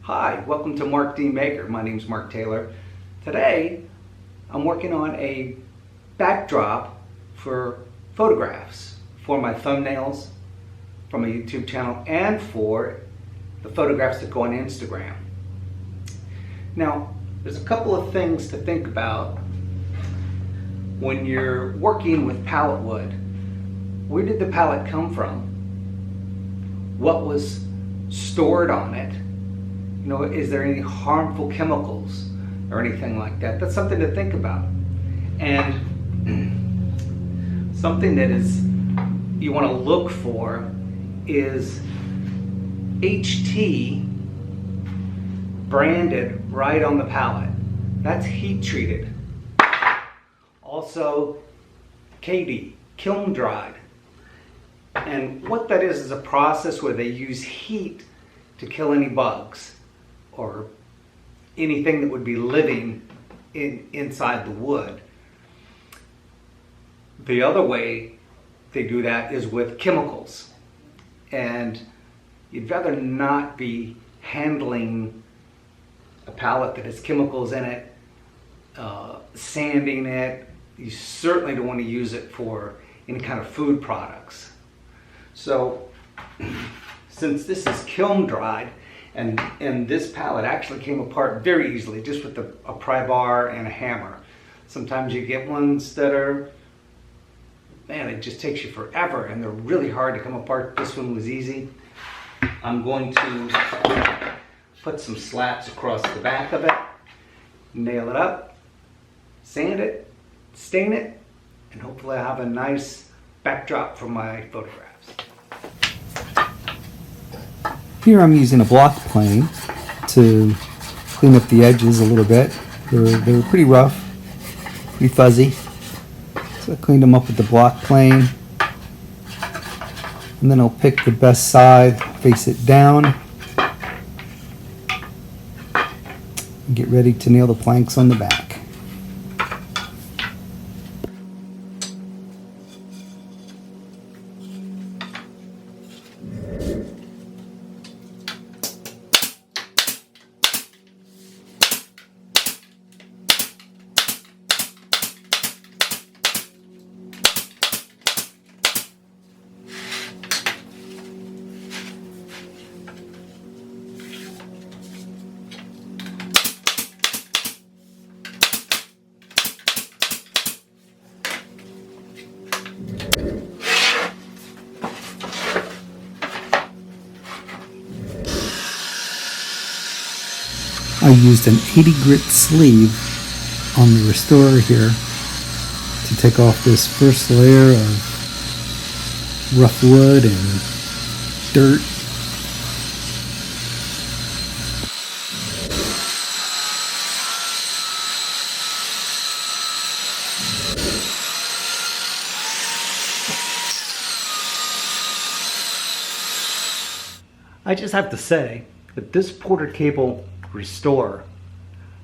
Hi, welcome to Mark D. Maker. My name is Mark Taylor. Today, I'm working on a backdrop for photographs for my thumbnails, for my YouTube channel, and for the photographs that go on Instagram. Now, there's a couple of things to think about when you're working with pallet wood. Where did the pallet come from? What was stored on it? You know, is there any harmful chemicals or anything like that? That's something to think about. And something that is you want to look for is HT branded right on the pallet. That's heat treated. Also KD, kiln dried. And what that is a process where they use heat to kill any bugs or anything that would be living inside the wood. The other way they do that is with chemicals. And you'd rather not be handling a pallet that has chemicals in it, sanding it. You certainly don't want to use it for any kind of food products. So since this is kiln dried, and this pallet actually came apart very easily just with a pry bar and a hammer. Sometimes you get ones that are, man, it just takes you forever and they're really hard to come apart. This one was easy. I'm going to put some slats across the back of it, nail it up, sand it, stain it, and hopefully I'll have a nice backdrop for my photographs. Here I'm using a block plane to clean up the edges a little bit. They were pretty rough, pretty fuzzy. So I cleaned them up with the block plane. And then I'll pick the best side, face it down, and get ready to nail the planks on the back. I used an 80 grit sleeve on the restorer here to take off this first layer of rough wood and dirt. I just have to say that this Porter Cable Restorer,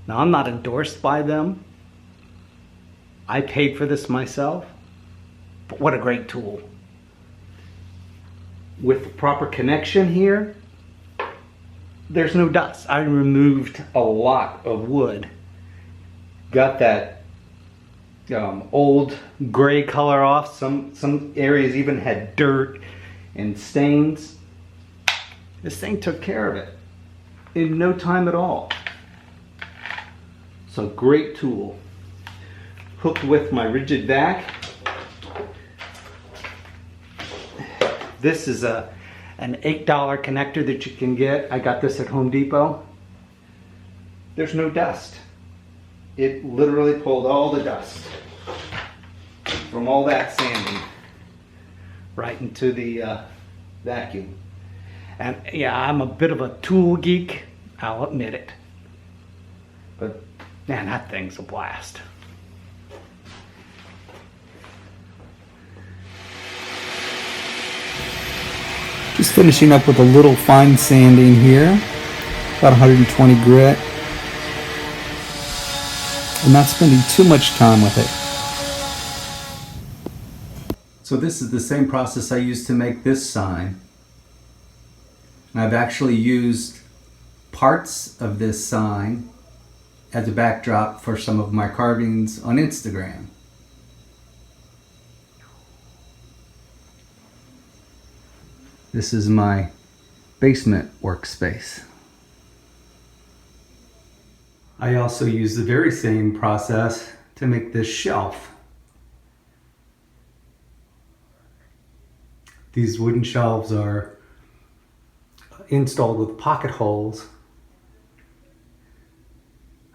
now I'm not endorsed by them. I paid for this myself, but what a great tool. With the proper connection here, there's no dust. I removed a lot of wood. Got that old gray color off. Some areas even had dirt and stains. This thing took care of it in no time at all. So great tool. Hooked with my rigid back. This is an $8 connector that you can get. I got this at Home Depot. There's no dust. It literally pulled all the dust from all that sanding right into the vacuum. And yeah, I'm a bit of a tool geek, I'll admit it. But man, that thing's a blast. Just finishing up with a little fine sanding here, about 120 grit. And not spending too much time with it. So this is the same process I used to make this sign. And I've actually used parts of this sign as a backdrop for some of my carvings on Instagram. This is my basement workspace. I also use the very same process to make this shelf. These wooden shelves are installed with pocket holes.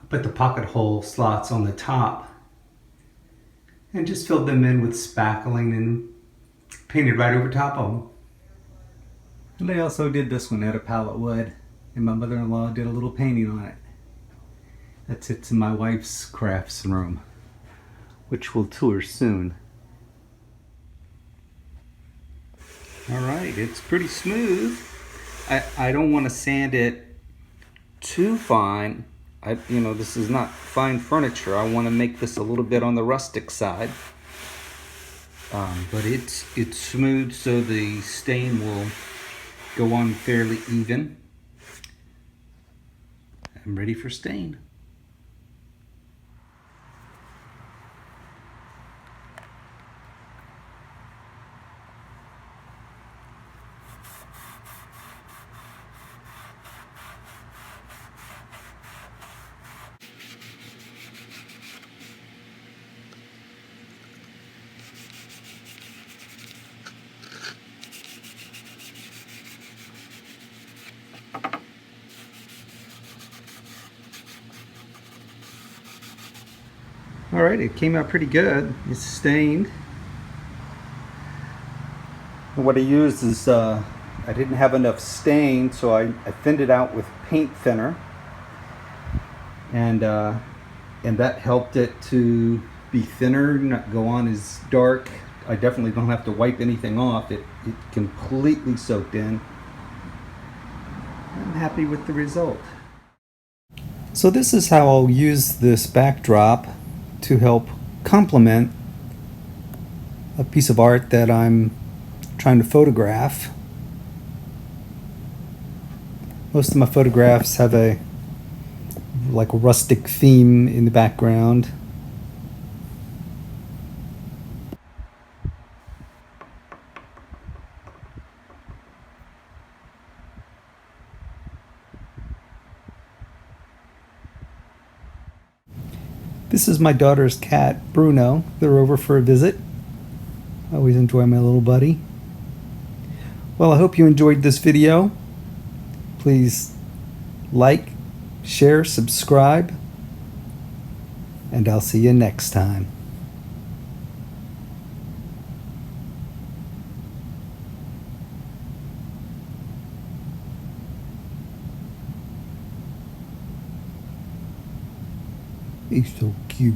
I put the pocket hole slots on the top and just filled them in with spackling and painted right over top of them. And I also did this one out of pallet wood, and my mother-in-law did a little painting on it. That sits in my wife's crafts room, which we'll tour soon. Alright, it's pretty smooth. I don't want to sand it too fine. This is not fine furniture. I want to make this a little bit on the rustic side. But it's smooth, so the stain will go on fairly even. I'm ready for stain. Alright, it came out pretty good. It's stained. And what I used is, I didn't have enough stain, so I thinned it out with paint thinner. And that helped it to be thinner, not go on as dark. I definitely don't have to wipe anything off. It completely soaked in. I'm happy with the result. So this is how I'll use this backdrop to help complement a piece of art that I'm trying to photograph. Most of my photographs have a rustic theme in the background. This is my daughter's cat, Bruno. They're over for a visit. I always enjoy my little buddy. Well, I hope you enjoyed this video. Please like, share, subscribe, and I'll see you next time. He's so cute.